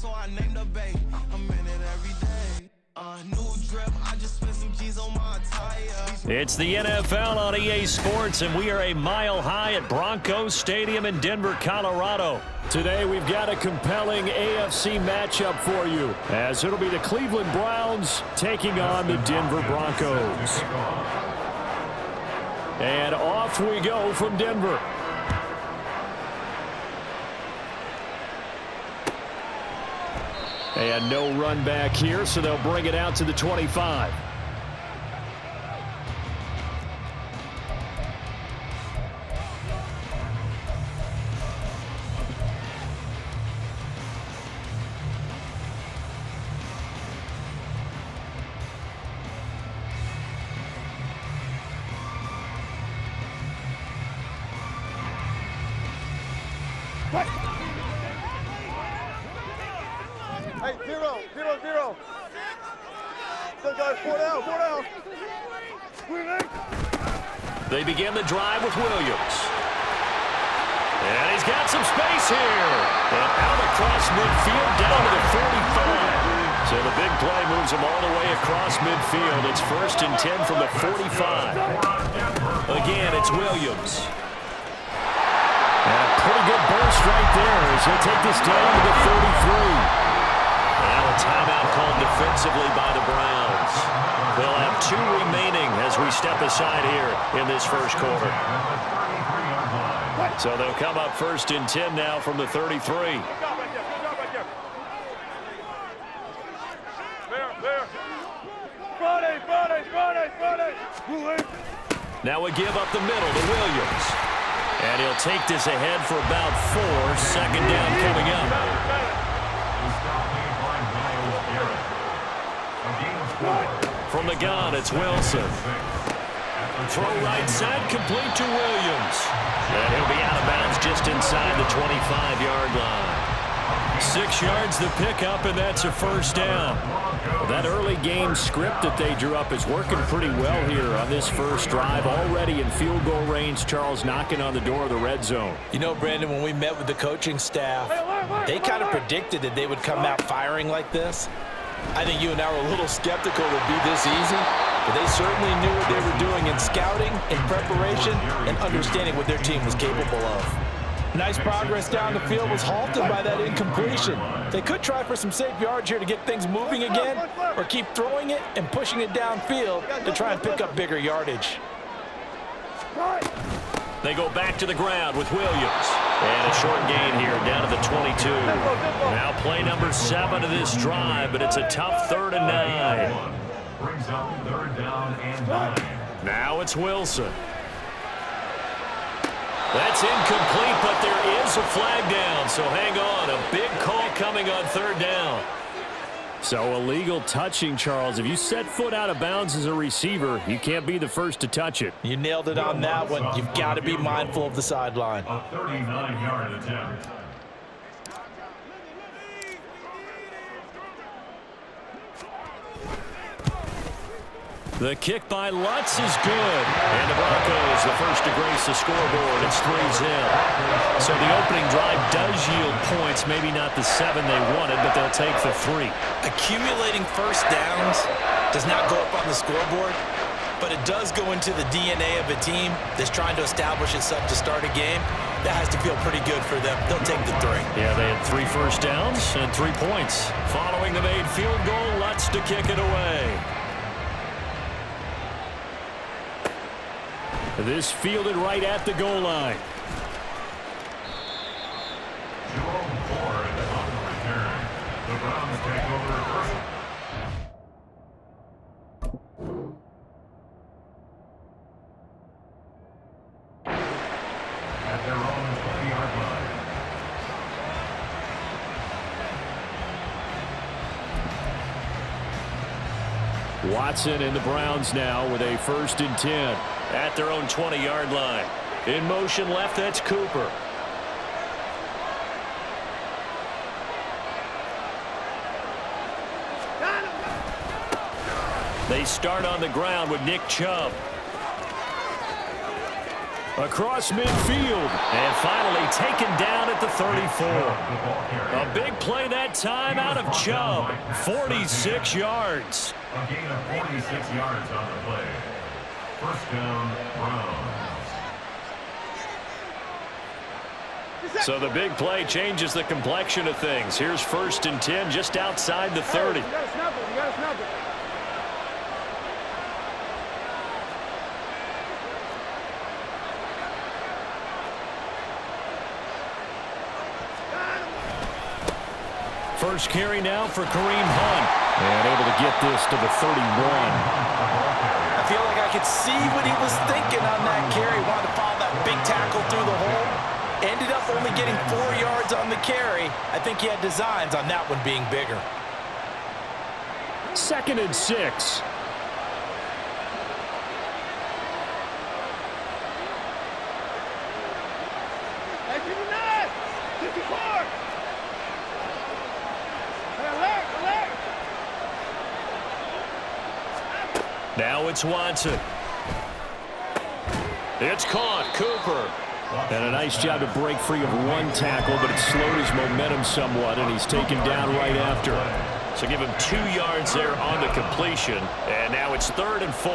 so I named a bay. I'm in it every day. New drip, I just spent some G's on my attire. It's the NFL on EA Sports, and we are a mile high at Broncos Stadium in Denver, Colorado. Today, we've got a compelling AFC matchup for you, as it'll be the Cleveland Browns taking on the Denver Broncos. And off we go from Denver. And no run back here, so they'll bring it out to the 25. Hey, 0-0-0. Good guys, 4 down. They begin the drive with Williams. And he's got some space here. And out across midfield down to the 45. So the big play moves him all the way across midfield. It's 1st and 10 from the 45. Again, it's Williams. And a pretty good burst right there as he'll take this down to the 33. Now a timeout called defensively by the Browns. They'll have 2 remaining as we step aside here in this first quarter. So they'll come up 1st and 10 now from the 33. Now a give up the middle to Williams. And he'll take this ahead for about 4. 2nd down coming up. From the gun, it's Wilson. Throw right side, complete to Williams. And he'll be out of bounds just inside the 25-yard line. 6 yards the pickup, and that's a 1st down. That early game script that they drew up is working pretty well here on this first drive. Already in field goal range, Charles knocking on the door of the red zone. You know, Brandon, when we met with the coaching staff, they kind of predicted that they would come out firing like this. I think you and I were a little skeptical it would be this easy, but they certainly knew what they were doing in scouting, in preparation, and understanding what their team was capable of. Nice progress down the field was halted by that incompletion. They could try for some safe yards here to get things moving again, or keep throwing it and pushing it downfield to try and pick up bigger yardage. They go back to the ground with Williams. And a short gain here down to the 22. Now play number 7 of this drive, but it's a tough 3rd and 9. Brings up 3rd down and 9. Now it's Wilson. That's incomplete, but there is a flag down, so hang on. A big call coming on 3rd down. So illegal touching, Charles. If you set foot out of bounds as a receiver, you can't be the first to touch it. You nailed it on that one. You've got to be mindful of the sideline. A 39-yard attempt. The kick by Lutz is good. And the Broncos, the first to grace the scoreboard. It's 3-0. So the opening drive does yield points. Maybe not the 7 they wanted, but they'll take the 3. Accumulating first downs does not go up on the scoreboard, but it does go into the DNA of a team that's trying to establish itself to start a game. That has to feel pretty good for them. They'll take the 3. Yeah, they had 3 first downs and 3 points. Following the made field goal, Lutz to kick it away. This fielded right at the goal line. Jerome Ford on the return. The Browns take over first. At their own 20-yard line. Watson and the Browns now with a 1st and 10 at their own 20-yard line. In motion left, that's Cooper. They start on the ground with Nick Chubb. across midfield, and finally taken down at the 34. A big play that time out of Chubb, 46 yards. A gain of 46 yards on the play. First down, Browns. So the big play changes the complexion of things. Here's 1st and 10 just outside the 30. You gotta snap it. You gotta snap it. First carry now for Kareem Hunt. And able to get this to the 31. I feel like I could see what he was thinking on that carry. Wanted to follow that big tackle through the hole. Ended up only getting 4 yards on the carry. I think he had designs on that one being bigger. 2nd and 6. Hey, 59! 54! Hey, alert! Alert! Now it's Watson. It's caught. Cooper. And a nice job to break free of one tackle, but it slowed his momentum somewhat, and he's taken down right after. So give him 2 yards there on the completion, and now it's 3rd and 4.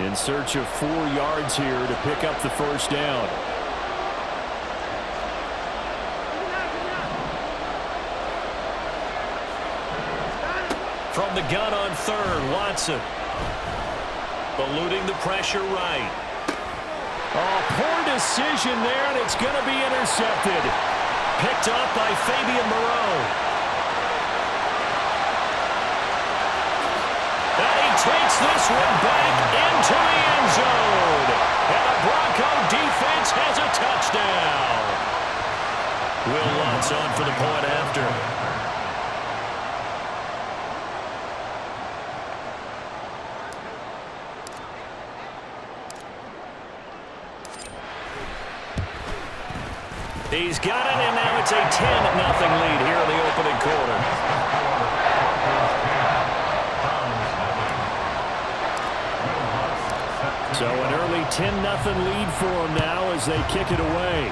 In search of 4 yards here to pick up the first down. From the gun on 3rd, Watson. Eluding the pressure right. Oh, poor decision there, and it's going to be intercepted. Picked up by Fabian Moreau. And he takes this one back into the end zone. And the Bronco defense has a touchdown. Will Lutz on for the point after. He's got it, and now it's a 10-0 lead here in the opening quarter. So an early 10-0 lead for them now as they kick it away.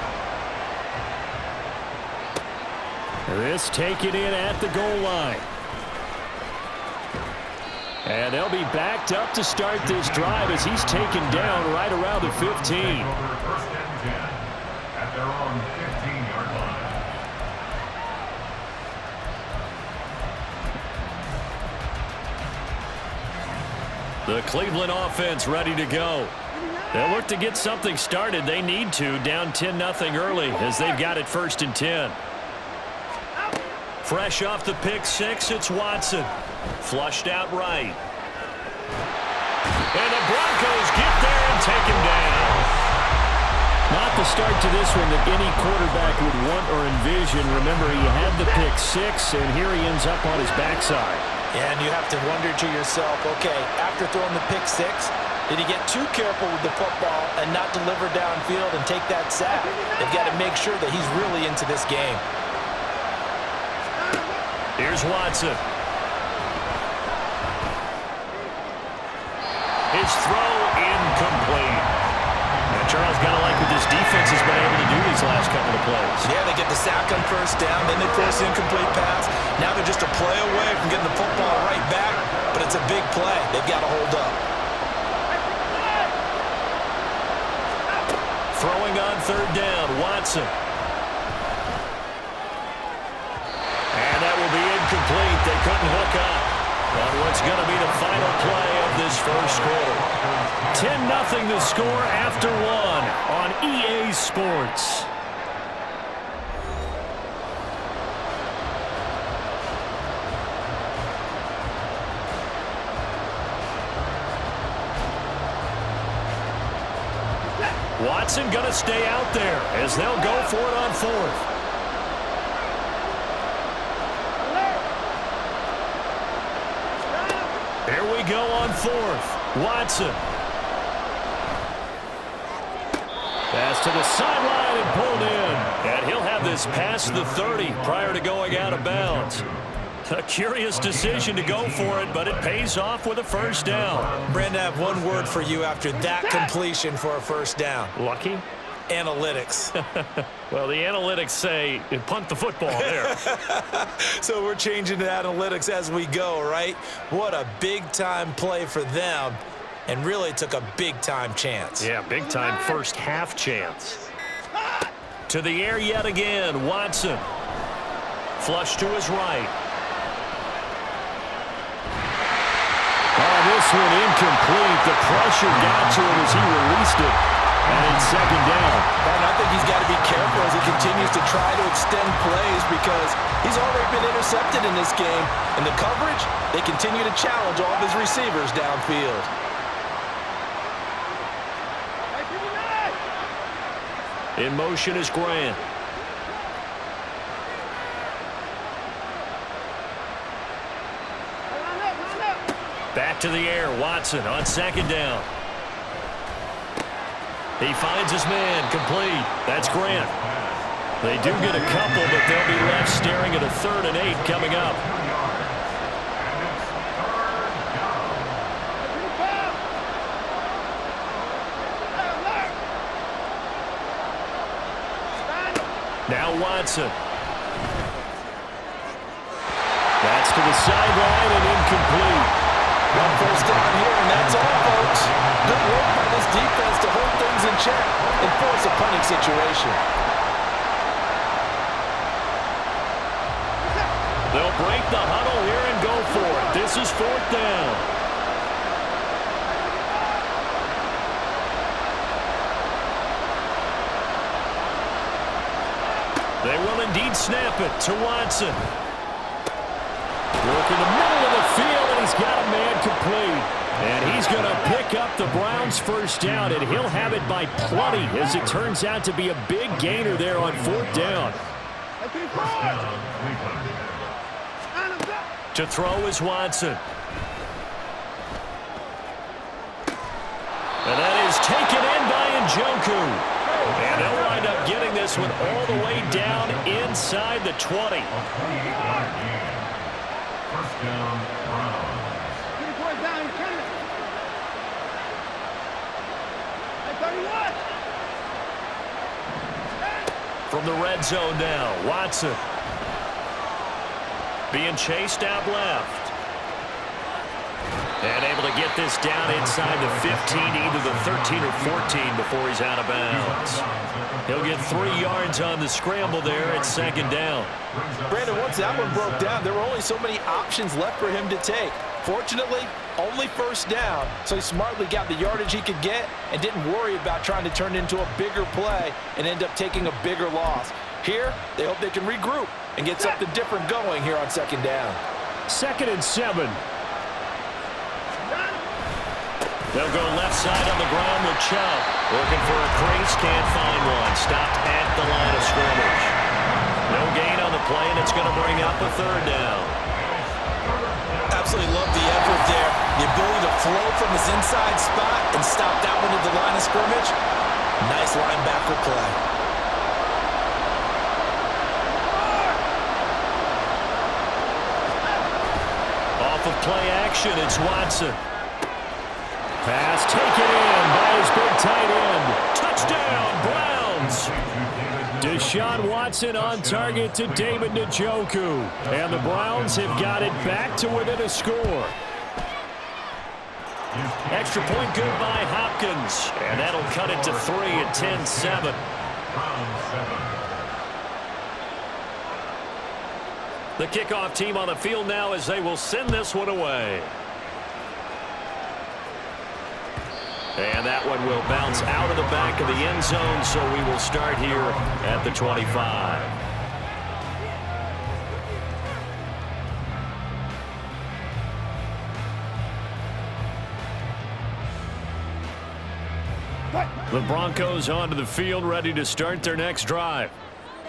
This taken in at the goal line. And they'll be backed up to start this drive as he's taken down right around the 15. First and 10 at their own 15-yard line. The Cleveland offense ready to go. They'll look to get something started. They need to, down 10-0 early as they've got it 1st and 10. Fresh off the pick six, it's Watson. Flushed out right. And the Broncos get there and take him down. Not the start to this one that any quarterback would want or envision. Remember, he had the pick six, and here he ends up on his backside. And you have to wonder to yourself, okay, after throwing the pick six, did he get too careful with the football and not deliver downfield and take that sack? They've got to make sure that he's really into this game. Here's Watson. His throw incomplete. Now, Charles, got to like what this defense has been able to do these last couple of plays. Yeah, they get the sack on first down, then they force the incomplete pass. Now they're just a play away from getting the football right back, but it's a big play. They've got to hold up. Throwing on third down, Watson. And that will be incomplete. They couldn't hook up on what's going to be the final play of this first quarter. 10-0 the score after one on EA Sports. Watson going to stay out there as they'll go for it on fourth. Here we go on fourth. Watson. Pass to the sideline and pulled in. And he'll have this past the 30 prior to going out of bounds. A curious decision to go for it, but it pays off with a first down. Brandon, I have one word for you after that completion for a first down. Lucky? Analytics. Well, the analytics say punt the football there. So we're changing to analytics as we go, right? What a big-time play for them, and really took a big-time chance. Yeah, big-time first half chance. To the air yet again, Watson. Flush to his right. Oh, this one incomplete. The pressure got to him as he released it. And it's second down. And I think he's got to be careful as he continues to try to extend plays because he's already been intercepted in this game. And the coverage, they continue to challenge all of his receivers downfield. In motion is Grant. Back to the air, Watson on second down. He finds his man, complete. That's Grant. They do get a couple, but they'll be left staring at a 3rd and 8 coming up. Now Watson. That's to the sideline and incomplete. One first down here, and that's all, folks. Good work by this defense to hold things in check and force a punting situation. They'll break the huddle here and go for it. This is 4th down. They will indeed snap it to Watson. Work in the middle of the field, and he's got a man complete. And he's going to pick up the Browns' first down, and he'll have it by plenty as it turns out to be a big gainer there on 4th down. To throw is Watson. And that is taken in by Njoku. And they'll wind up getting this one all the way down inside the 20. First down, Browns. From the red zone now, Watson. Being chased out left. And able to get this down inside the 15, either the 13 or 14 before he's out of bounds. He'll get 3 yards on the scramble there at second down. Brandon, once that one broke down, there were only so many options left for him to take. Fortunately, only first down, so he smartly got the yardage he could get and didn't worry about trying to turn it into a bigger play and end up taking a bigger loss. Here, they hope they can regroup and get something different going here on second down. 2nd and 7. They'll go left side on the ground with Chubb. Looking for a crease, can't find one. Stopped at the line of scrimmage. No gain on the play, and it's going to bring up a 3rd down. Absolutely love the effort there. The ability to flow from his inside spot and stop that one at the line of scrimmage. Nice linebacker play. Off of play action, it's Watson. Pass taken in by his big tight end. Touchdown, Browns. Deshaun Watson on target to David Njoku. And the Browns have got it back to within a score. Extra point good by Hopkins. And that'll cut it to 3 at 10-7. The kickoff team on the field now as they will send this one away. And that one will bounce out of the back of the end zone, so we will start here at the 25. The Broncos onto the field, ready to start their next drive.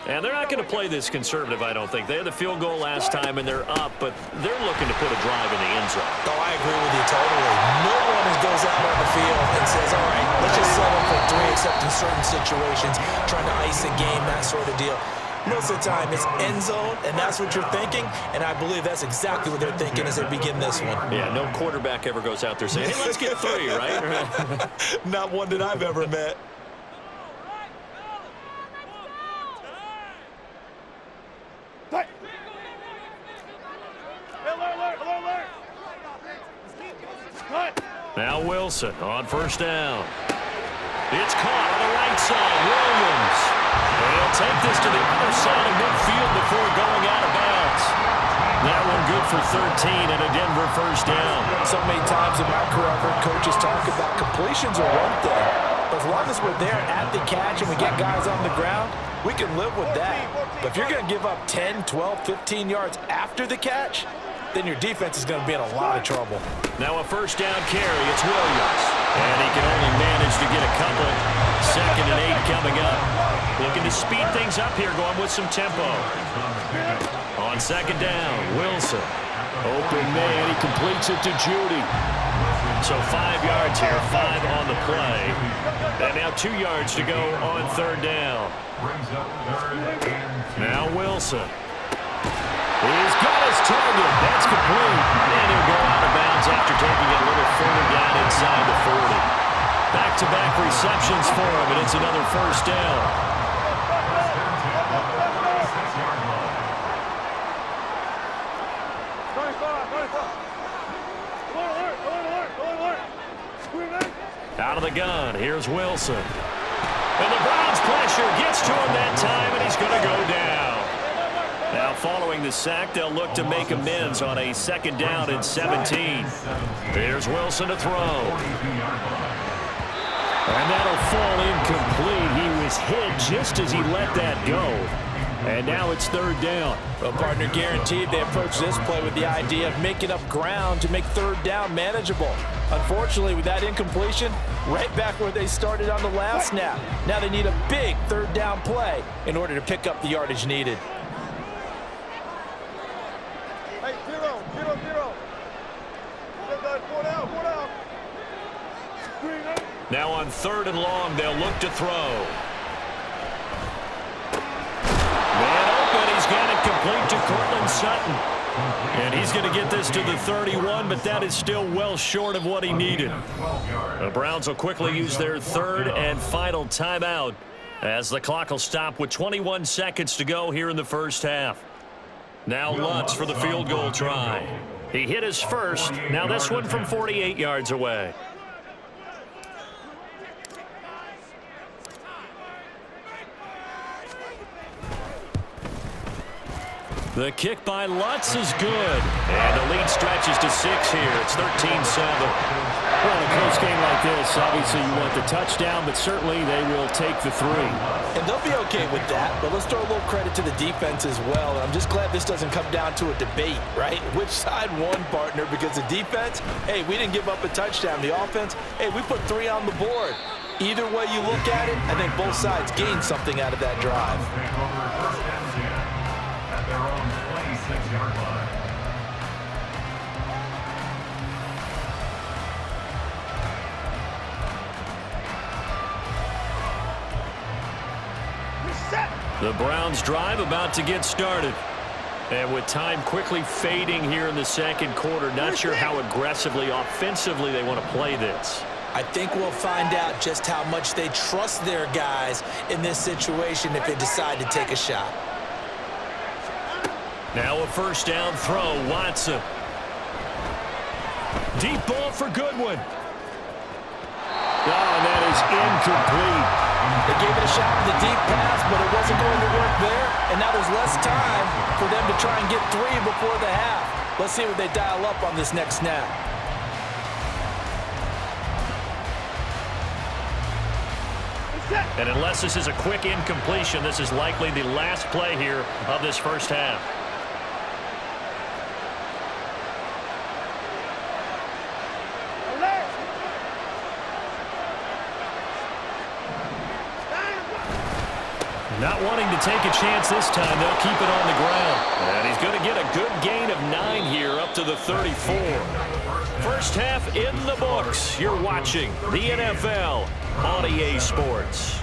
And they're not going to play this conservative, I don't think. They had the field goal last time, and they're up, but they're looking to put a drive in the end zone. Oh, I agree with you totally. No one is going goes out on the field and says, all right, let's just settle for 3, except in certain situations, trying to ice a game, that sort of deal. Most of the time, it's end zone, and that's what you're thinking, and I believe that's exactly what they're thinking as they begin this one. Yeah, no quarterback ever goes out there saying, hey, let's get 3, right? Not one that I've ever met. Now Wilson on first down. It's caught on the right side. Williams. He'll take this to the other side of midfield before going out of bounds. That one good for 13 and a Denver first down. So many times in my career, I've heard coaches talk about completions are one thing. But as long as we're there at the catch and we get guys on the ground, we can live with that. But if you're going to give up 10, 12, 15 yards after the catch, then your defense is going to be in a lot of trouble. Now a first down carry. It's Williams. And he can only manage to get a couple. 2nd and 8 coming up. Looking to speed things up here, going with some tempo. On 2nd down, Wilson. Open man, he completes it to Judy. So 5 yards here, 5 on the play. And now 2 yards to go on 3rd down. Now Wilson. He's got his target. That's complete. And he'll go out of bounds after taking it a little further down inside the 40. Back-to-back receptions for him, and it's another first down. Out of the gun, here's Wilson. And the Browns pressure gets to him that time, and he's going to go down. Now following the sack, they'll look to make amends on a 2nd down and 17. Here's Wilson to throw. And that'll fall incomplete. He was hit just as he let that go. And now it's 3rd down. Well, partner, guaranteed they approach this play with the idea of making up ground to make 3rd down manageable. Unfortunately, with that incompletion, right back where they started on the last snap. Now they need a big 3rd down play in order to pick up the yardage needed. Hey, 0, 0, 0. 4 down, 4 down. Now on 3rd and long, they'll look to throw. Man open, he's got it complete to Cortland Sutton. And he's going to get this to the 31, but that is still well short of what he needed. The Browns will quickly use their 3rd and final timeout as the clock will stop with 21 seconds to go here in the first half. Now Lutz for the field goal try. He hit his first. Now this one from 48 yards away. The kick by Lutz is good. And the lead stretches to 6 here. It's 13-7. Well, in a close game like this, obviously you want the touchdown, but certainly they will take the 3. And they'll be okay with that, but let's throw a little credit to the defense as well. And I'm just glad this doesn't come down to a debate, right? Which side won, partner? Because the defense, hey, we didn't give up a touchdown. The offense, hey, we put 3 on the board. Either way you look at it, I think both sides gained something out of that drive. At their own 26-yard line. The Browns drive about to get started. And with time quickly fading here in the 2nd quarter, not sure how aggressively, offensively they want to play this. I think we'll find out just how much they trust their guys in this situation if they decide to take a shot. Now a first down throw, Watson. Deep ball for Goodwin. Oh, and that is incomplete. They gave it a shot with the deep pass, but it wasn't going to work there. And now there's less time for them to try and get 3 before the half. Let's see what they dial up on this next snap. And unless this is a quick incompletion, this is likely the last play here of this first half. Not wanting to take a chance this time, they'll keep it on the ground. And he's going to get a good gain of 9 here up to the 34. 1st First half in the books. You're watching the NFL on EA Sports.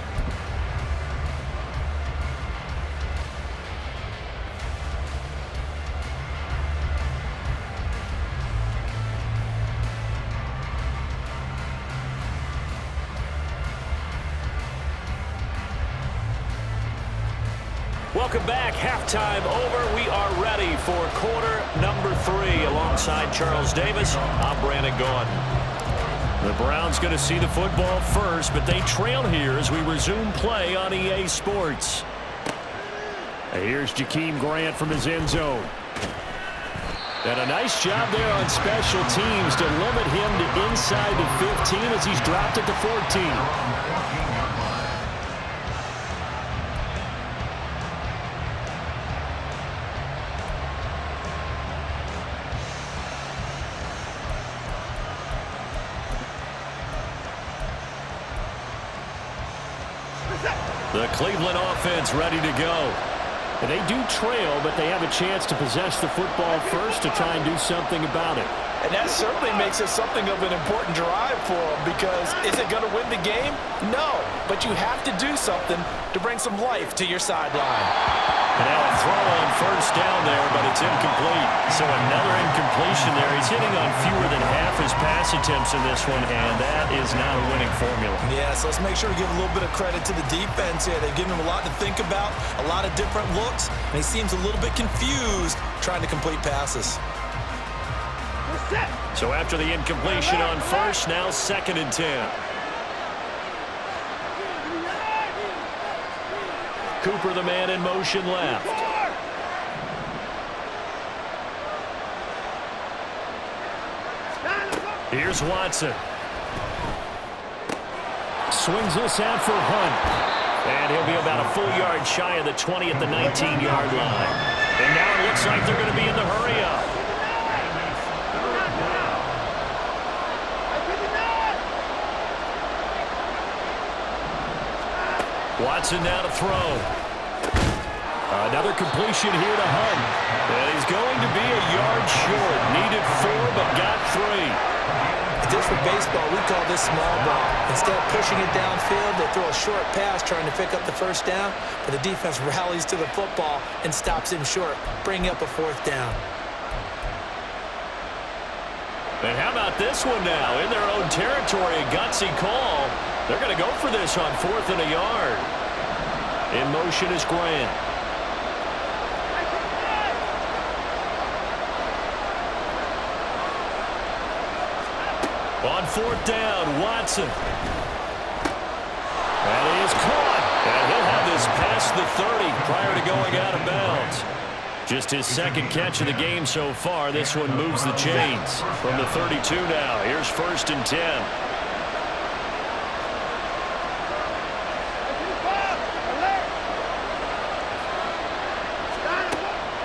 Welcome back. Halftime over. We are ready for quarter number 3. Alongside Charles Davis, I'm Brandon Gaudin. The Browns going to see the football first, but they trail here as we resume play on EA Sports. Here's Jakeem Grant from his end zone. And a nice job there on special teams to limit him to inside the 15 as he's dropped it to 14. The Cleveland offense ready to go. They do trail, but they have a chance to possess the football first to try and do something about it. And that certainly makes it something of an important drive for them, because is it going to win the game? No, but you have to do something to bring some life to your sideline. And now a throw on first down there, but it's incomplete. So another incompletion there. He's hitting on fewer than half his pass attempts in this one, and that is not a winning formula. Yeah, so let's make sure we give a little bit of credit to the defense here. They've given him a lot to think about, a lot of different looks, and he seems a little bit confused trying to complete passes. So after the incompletion on first, now 2nd and 10. Cooper, the man in motion left. Here's Watson. Swings this out for Hunt. And he'll be about a full yard shy of the 20 at the 19-yard line. And now it looks like they're going to be in the hurry-up. Watson now to throw. Another completion here to Hunt. And he's going to be a yard short. Needed 4, but got 3. Just for baseball, we call this small ball. Instead of pushing it downfield, they throw a short pass trying to pick up the first down, but the defense rallies to the football and stops him short, bringing up a 4th down. And how about this one now? In their own territory, a gutsy call. They're going to go for this on 4th and a yard. In motion is Grant. On 4th down, Watson. And he is caught. And he'll have this past the 30 prior to going out of bounds. Just his 2nd catch of the game so far. This one moves the chains. From the 32 now, here's 1st and 10.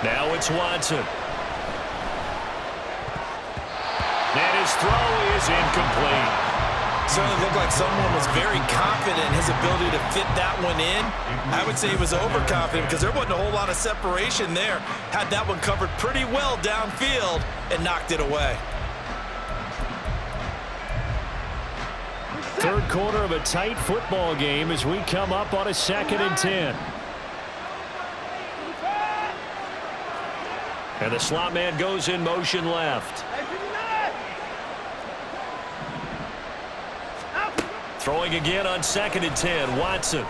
Now it's Watson. And his throw is incomplete. Certainly looked like someone was very confident in his ability to fit that one in. I would say he was overconfident because there wasn't a whole lot of separation there. Had that one covered pretty well downfield and knocked it away. 3rd quarter of a tight football game as we come up on a 2nd and 10. And the slot man goes in motion left. Throwing again on 2nd and 10, Watson.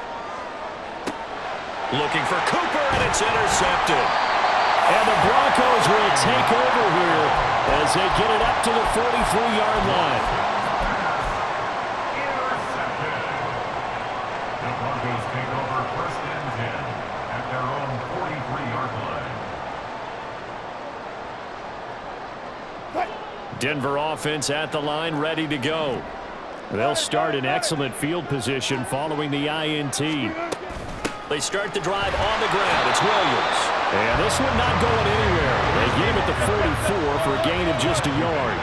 Looking for Cooper, and it's intercepted. And the Broncos will take over here as they get it up to the 43-yard line. Intercepted. The Broncos take over 1st and 10 at their own 43-yard line. Denver offense at the line, ready to go. They'll start in excellent field position following the INT. They start the drive on the ground. It's Williams. And this one not going anywhere. They gave it the 44 for a gain of just a yard.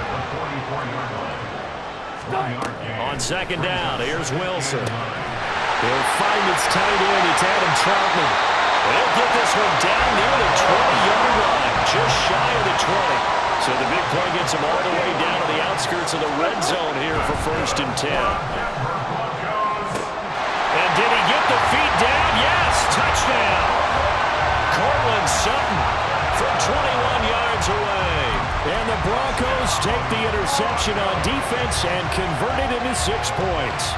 On 2nd down, here's Wilson. They'll find its tight end. It's Adam Troutman. They'll get this one down near the 20-yard line, just shy of the 20. So So the big play gets him all the way down to the outskirts of the red zone here for 1st and 10. And did he get the feet down? Yes, touchdown. Cortland Sutton from 21 yards away. And the Broncos take the interception on defense and convert it into 6 points.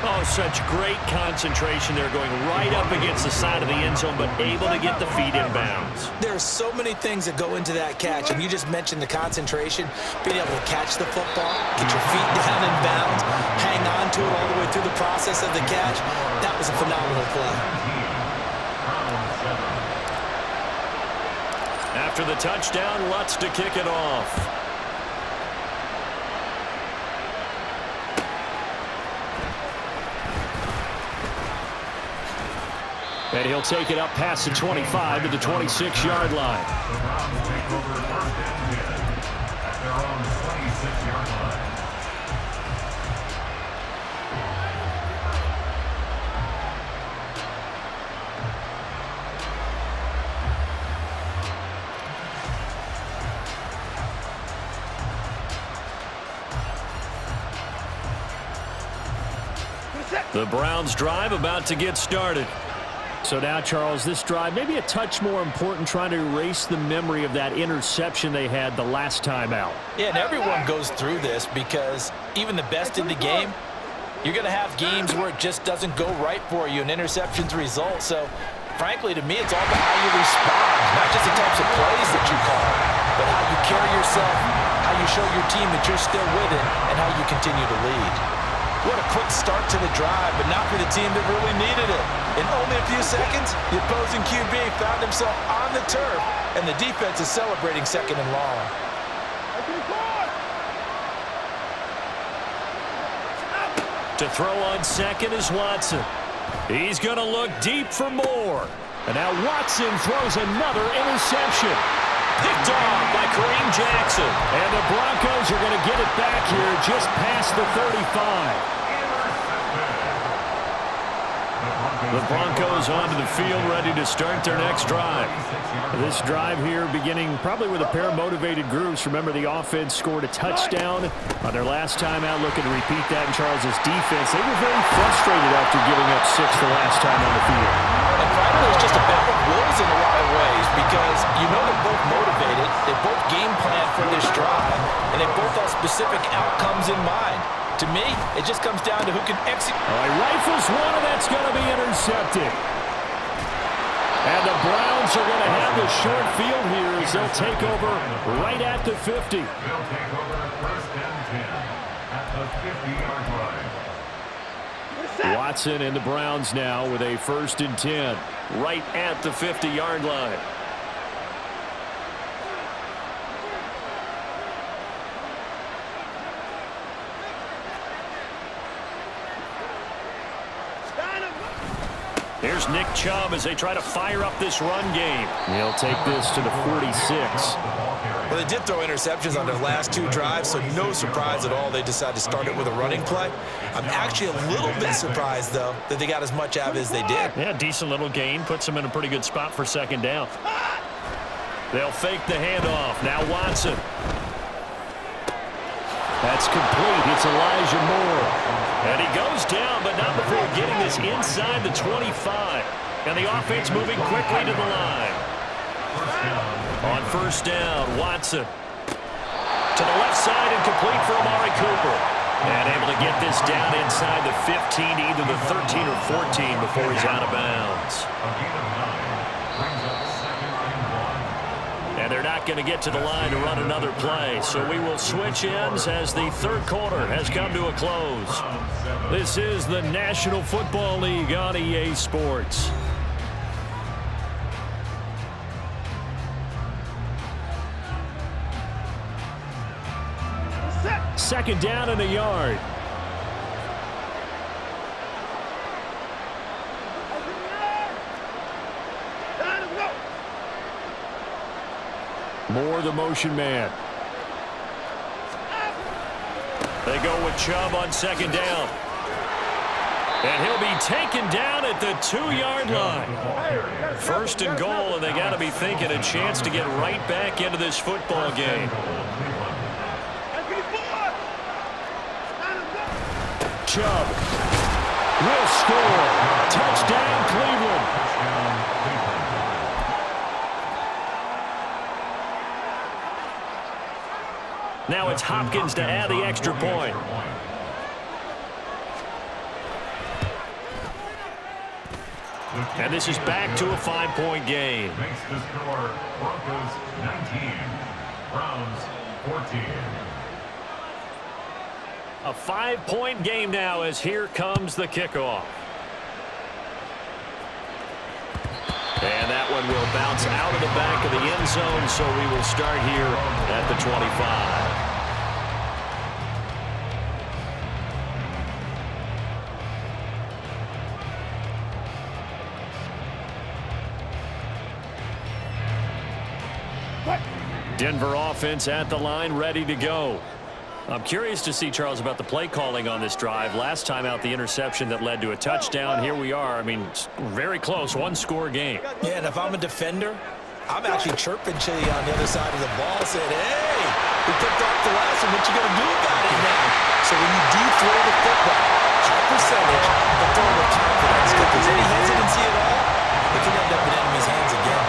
Oh, such great concentration there, going right up against the side of the end zone, but able to get the feet in bounds. There are so many things that go into that catch, and you just mentioned the concentration, being able to catch the football, get your feet down in bounds, hang on to it all the way through the process of the catch. That was a phenomenal play. After the touchdown, Lutz to kick it off. And he'll take it up past the 25 to the 26-yard line. The Browns take over 1st and 10 at their own 26-yard line. The Browns drive about to get started. So now, Charles, this drive maybe a touch more important, trying to erase the memory of that interception they had the last time out. Yeah, and everyone goes through this because even the best in the game, you're going to have games where it just doesn't go right for you, and interceptions result. So, frankly, to me, it's all about how you respond, not just the types of plays that you call, but how you carry yourself, how you show your team that you're still with it, and how you continue to lead. What a quick start to the drive, but not for the team that really needed it. In only a few seconds, the opposing QB found himself on the turf, and the defense is celebrating 2nd and long. To throw on 2nd is Watson. He's going to look deep for more. And now Watson throws another interception. Picked off by Kareem Jackson. And the Broncos are going to get it back here just past the 35. The Broncos onto the field, ready to start their next drive. This drive here beginning probably with a pair of motivated groups. Remember, the offense scored a touchdown on their last time out, looking to repeat that in Charles's defense. They were very frustrated after giving up 6 the last time on the field. And finally, it's just a battle of wills in a lot of ways because you know they're both motivated, they both game plan for this drive, and they both have specific outcomes in mind. To me, it just comes down to who can execute. All right, rifles one, and that's going to be intercepted. And the Browns are going to have the short field here as they'll take over right at the 50. They'll take over 1st and 10 at the 50-yard line. Watson and the Browns now with a 1st and 10 right at the 50-yard line. Here's Nick Chubb as they try to fire up this run game. He'll take this to the 46. Well, they did throw interceptions on their last 2 drives, so no surprise at all they decided to start it with a running play. I'm actually a little bit surprised, though, that they got as much out of it as they did. Yeah, decent little gain. Puts them in a pretty good spot for 2nd down. They'll fake the handoff. Now Watson. That's complete. It's Elijah Moore. And he goes down, but not before getting this inside the 25. And the offense moving quickly to the line. On 1st down, Watson. To the left side and complete for Amari Cooper. And able to get this down inside the 15, either the 13 or 14 before he's out of bounds. And they're not going to get to the line to run another play. So we will switch ends as the 3rd quarter has come to a close. This is the National Football League on EA Sports. Second down and a yard. Moore, the motion man. They go with Chubb on 2nd down. And he'll be taken down at the 2-yard line. First and goal, and they got to be thinking a chance to get right back into this football game. Chubb will score. Touchdown, Cleveland. Now it's Hopkins to add the extra point. And this is back to a 5-point game. Makes the score Broncos 19, Browns 14. A 5-point game now as here comes the kickoff. And that one will bounce out of the back of the end zone, so we will start here at the 25. Denver offense at the line, ready to go. I'm curious to see, Charles, about the play calling on this drive. Last time out, the interception that led to a touchdown. Here we are. I mean, very close, one-score game. Yeah, and if I'm a defender, I'm actually chirping Chili on the other side of the ball, saying, hey, we picked off the last one. What you going to do about it now? So when you do throw the football, high percentage, but throw with confidence. If there's any hesitancy at all, it can end up in enemy's hands again.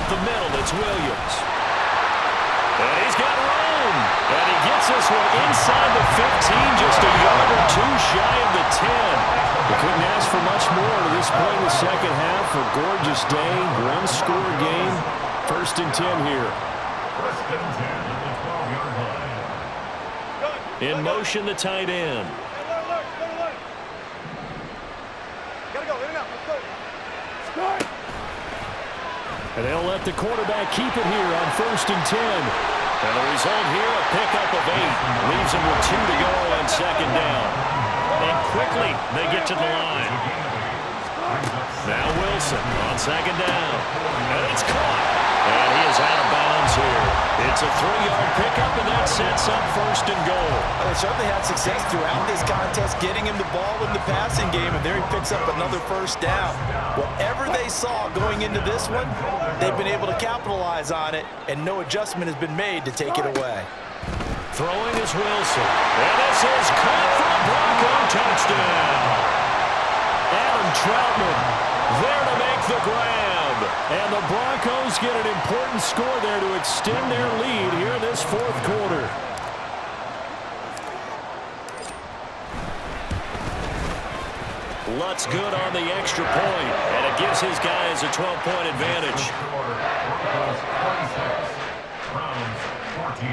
The middle, it's Williams. And he's got room. And he gets this one inside the 15, just a yard or two shy of the 10. We couldn't ask for much more to this point in the second half. A gorgeous day, one-score game. First and 10 here. First and 10 at the 12-yard line. In motion, the tight end. Gotta go, in and out, let's go. Start. And they'll let the quarterback keep it here on first and 10. And the result here, a pickup of 8. Leaves them with 2 to go on second down. And quickly, they get to the line. Now Wilson on second down. And it's caught. And he is out of bounds here. It's a 3-yard pickup, and that sets up first and goal. They certainly had success throughout this contest, getting him the ball in the passing game, and there he picks up another first down. Whatever they saw going into this one, they've been able to capitalize on it, and no adjustment has been made to take it away. Throwing is Wilson. And this is caught for a Bronco touchdown. Adam Troutman there to make the grab. And the Broncos get an important score there to extend their lead here in this fourth quarter. Lutz good on the extra point, and it gives his guys a 12-point advantage. Broncos 26, Browns 14.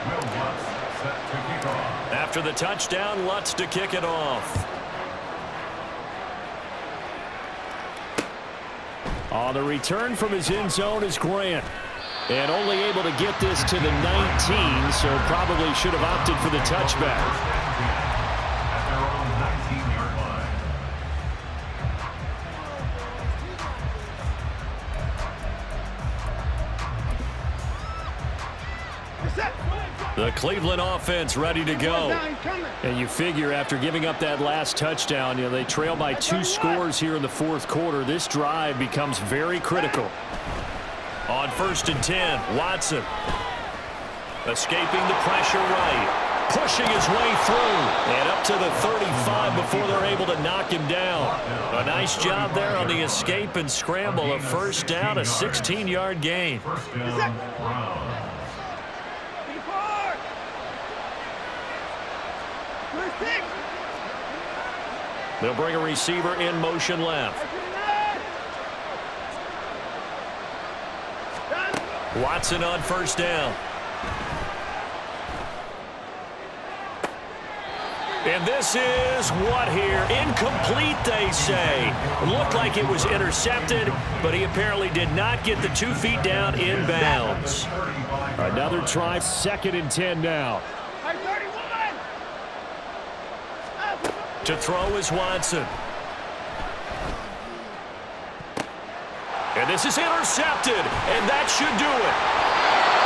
Will Lutz set to kick off. After the touchdown, Lutz to kick it off. On the return from his end zone is Grant. And only able to get this to the 19, so probably should have opted for the touchback. At their own 19-yard line. The Cleveland offense ready to go. And you figure after giving up that last touchdown, they trail by 2 scores here in the fourth quarter. This drive becomes very critical. On first and 10, Watson. Escaping the pressure right. Pushing his way through. And up to the 35 before they're able to knock him down. A nice job there on the escape and scramble. A first down, a 16-yard gain. First down, Browns. They'll bring a receiver in motion left. Watson on first down. And this is what here? Incomplete, they say. Looked like it was intercepted, but he apparently did not get the 2 feet down inbounds. Another try, second and 10 now. To throw is Watson. And this is intercepted, and that should do it.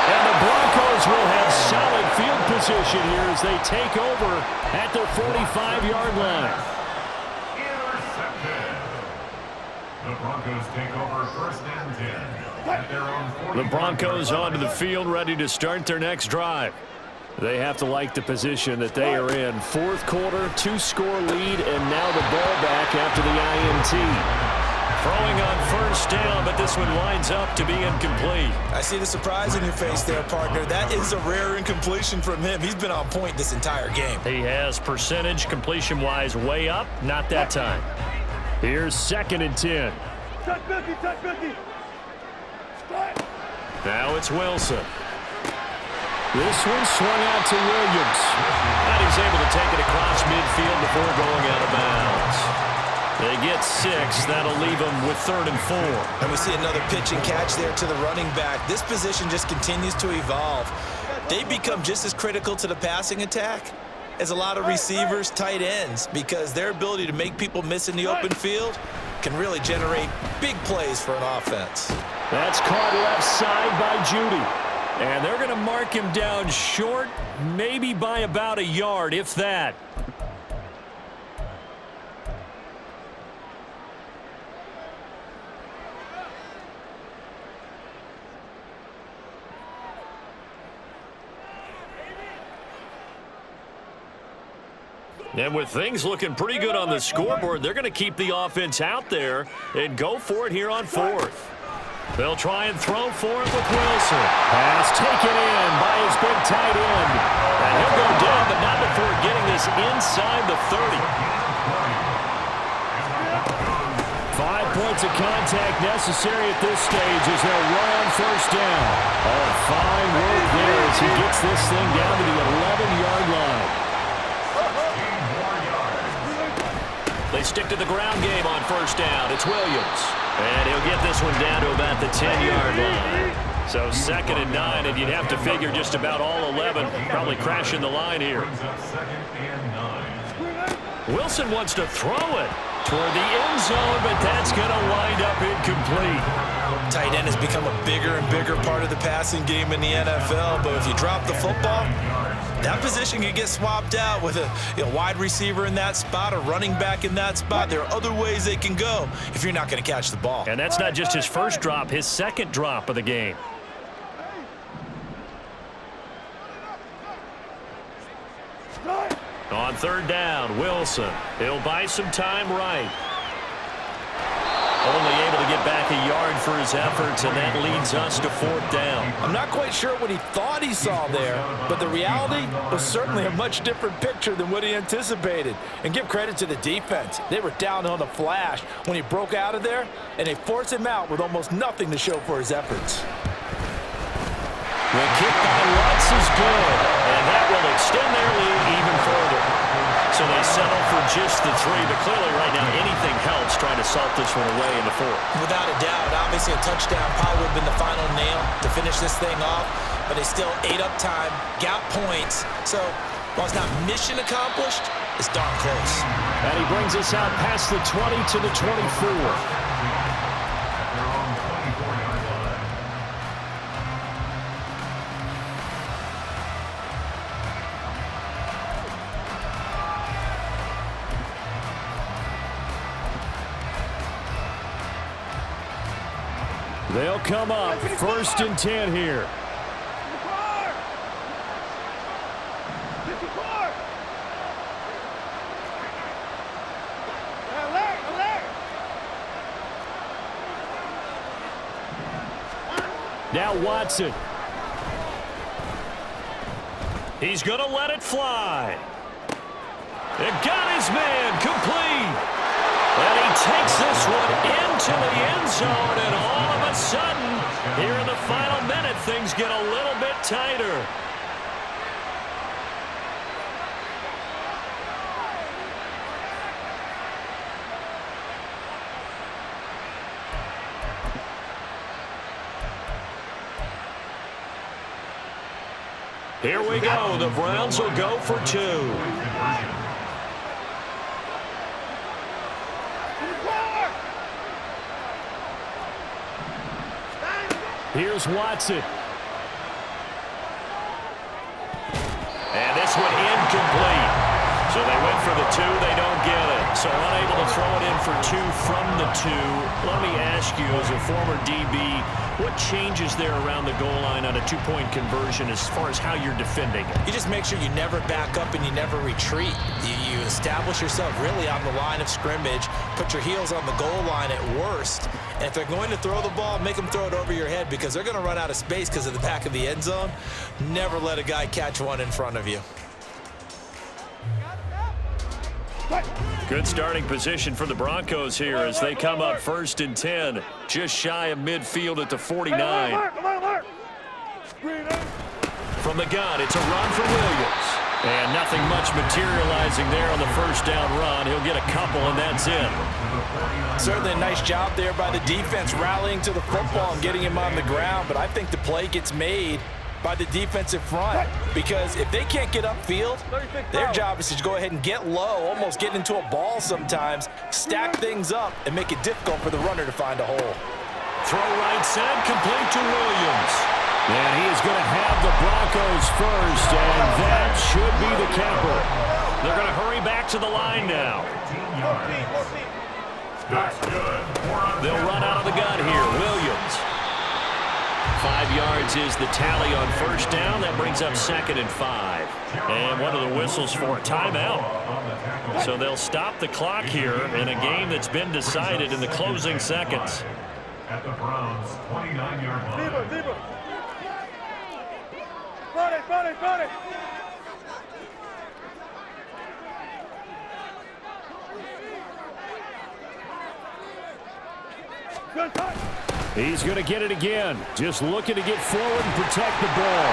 And the Broncos will have solid field position here as they take over at their 45-yard line. Intercepted. The Broncos take over first and 10 at their own 45. The Broncos onto the field, ready to start their next drive. They have to like the position that they are in. Fourth quarter, 2-score lead, and now the ball back after the INT. Throwing on first down, but this one winds up to be incomplete. I see the surprise in your face there, partner. That is a rare incompletion from him. He's been on point this entire game. He has percentage completion-wise way up, not that time. Here's 2nd and 10. Touch Bookie. Now it's Wilson. This one swung out to Williams. And he's able to take it across midfield before going out of bounds. They get 6. That'll leave them with 3rd and 4. And we see another pitch and catch there to the running back. This position just continues to evolve. They become just as critical to the passing attack as a lot of receivers, tight ends, because their ability to make people miss in the open field can really generate big plays for an offense. That's caught left side by Judy. And they're going to mark him down short, maybe by about a yard, if that. And with things looking pretty good on the scoreboard, they're going to keep the offense out there and go for it here on 4th. They'll try and throw for it with Wilson. Pass taken in by his big tight end. And he'll go down, but not before getting this inside the 30. 5 points of contact necessary at this stage as they'll run on first down. Oh, fine work there as he gets this thing down to the 11-yard line. They stick to the ground game on first down. It's Williams. And he'll get this one down to about the 10-yard line. So 2nd and 9, and you'd have to figure just about all 11 probably crashing the line here. Wilson wants to throw it toward the end zone, but that's going to wind up incomplete. Tight end has become a bigger and bigger part of the passing game in the NFL, but if you drop the football, that position can get swapped out with a wide receiver in that spot, a running back in that spot. There are other ways they can go if you're not going to catch the ball. And that's not just his first drop, his 2nd drop of the game. On 3rd down, Wilson. He'll buy some time right. Only able to get back a yard for his efforts, and that leads us to 4th down. I'm not quite sure what he thought he saw there, but the reality was certainly a much different picture than what he anticipated. And give credit to the defense. They were down on the flash when he broke out of there, and they forced him out with almost nothing to show for his efforts. The kick by Watts is good, and that will extend their lead even further. So they settle for just the 3, but clearly right now anything helps trying to salt this one away in the 4th. Without a doubt, obviously a touchdown probably would have been the final nail to finish this thing off, but they still ate up time, got points. So while it's not mission accomplished, it's darn close. And he brings us out past the 20 to the 24. They'll come up 1st and 10 here. Now Watson. He's going to let it fly. And got his man complete. And he takes this one into the end zone, and all of a sudden, here in the final minute, things get a little bit tighter. Here we go. The Browns will go for 2. Here's Watson. So they went for the 2. They don't get it. So unable to throw it in for 2 from the 2. Let me ask you, as a former DB, what changes there around the goal line on a 2-point conversion as far as how you're defending it? You just make sure you never back up and you never retreat. You establish yourself really on the line of scrimmage, put your heels on the goal line at worst, and if they're going to throw the ball, make them throw it over your head because they're going to run out of space because of the back of the end zone. Never let a guy catch one in front of you. Good starting position for the Broncos here as they come up 1st and 10, just shy of midfield at the 49. From the gun, it's a run for Williams. And nothing much materializing there on the first down run. He'll get a couple, and that's it. Certainly a nice job there by the defense rallying to the football and getting him on the ground, but I think the play gets made by the defensive front because if they can't get upfield, their job is to go ahead and get low, almost get into a ball sometimes, stack things up, and make it difficult for the runner to find a hole. Throw right side, complete to Williams. And he is going to have the Broncos first, and that should be the capper. They're going to hurry back to the line now. They'll run out of the gun here. Williams. 5 yards is the tally on first down. That brings up 2nd and 5. And one of the whistles for a timeout. So they'll stop the clock here in a game that's been decided in the closing seconds. At the Browns' 29-yard line. Deeper. Run it. Good touch. He's going to get it again. Just looking to get forward and protect the ball.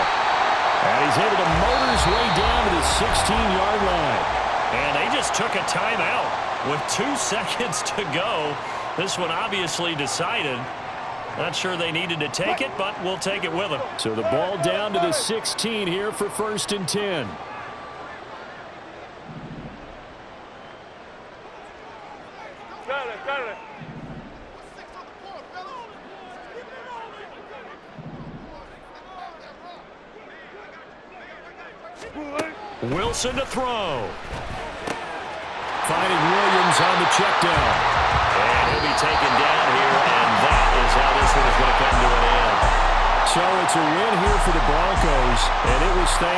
And he's able to motor his way down to the 16-yard line. And they just took a timeout with 2 seconds to go. This one obviously decided. Not sure they needed to take it, but we'll take it with them. So the ball down to the 16 here for 1st and 10. Got it. Wilson to throw. Finding Williams on the check down. And he'll be taken down here, and that is how this one is going to come to an end. So it's a win here for the Broncos, and it was thanks